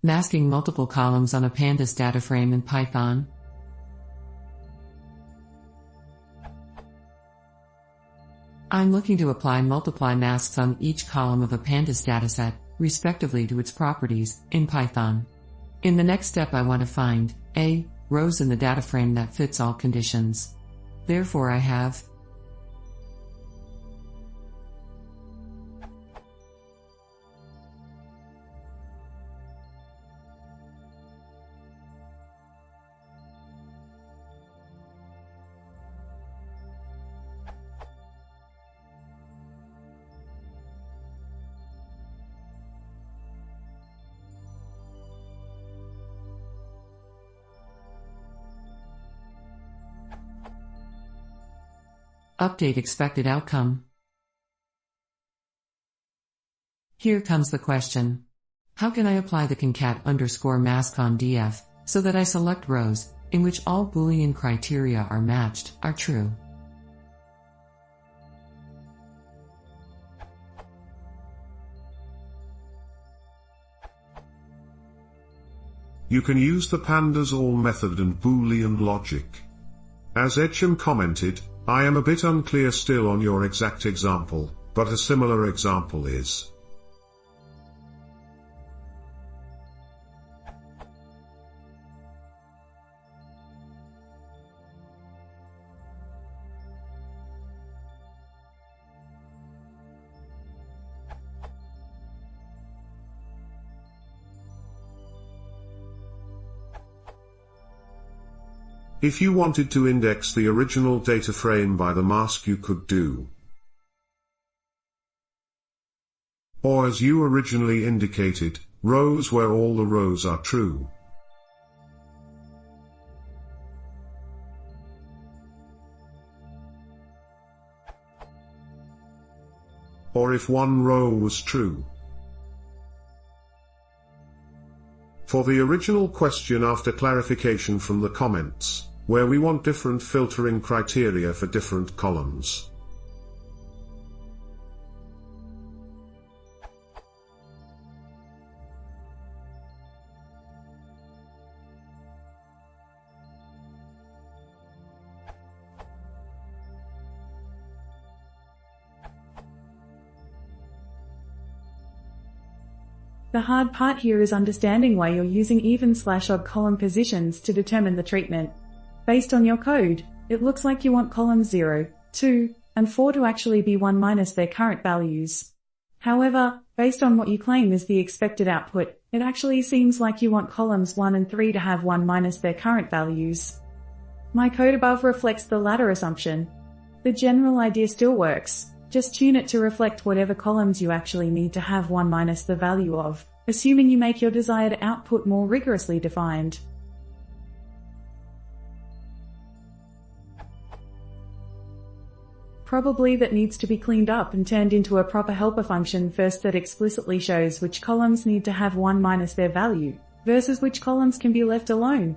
Masking multiple columns on a pandas data frame in Python. I'm looking to apply multiply masks on each column of a pandas dataset, respectively to its properties, in Python. In the next step I want to find a rows in the data frame that fits all conditions. Therefore I have update expected outcome. Here comes the question. How can I apply the concat_mask on df, so that I select rows, in which all Boolean criteria are matched, are true? You can use the pandas all method and Boolean logic. As Echem commented, I am a bit unclear still on your exact example, but a similar example is. If you wanted to index the original data frame by the mask, you could do, or as you originally indicated, rows where all the rows are true. Or if one row was true. For the original question after clarification from the comments, where we want different filtering criteria for different columns. The hard part here is understanding why you're using even/odd column positions to determine the treatment. Based on your code, it looks like you want columns 0, 2, and 4 to actually be 1 minus their current values. However, based on what you claim is the expected output, it actually seems like you want columns 1 and 3 to have 1 minus their current values. My code above reflects the latter assumption. The general idea still works, just tune it to reflect whatever columns you actually need to have 1 minus the value of, assuming you make your desired output more rigorously defined. Probably that needs to be cleaned up and turned into a proper helper function first that explicitly shows which columns need to have 1 minus their value, versus which columns can be left alone.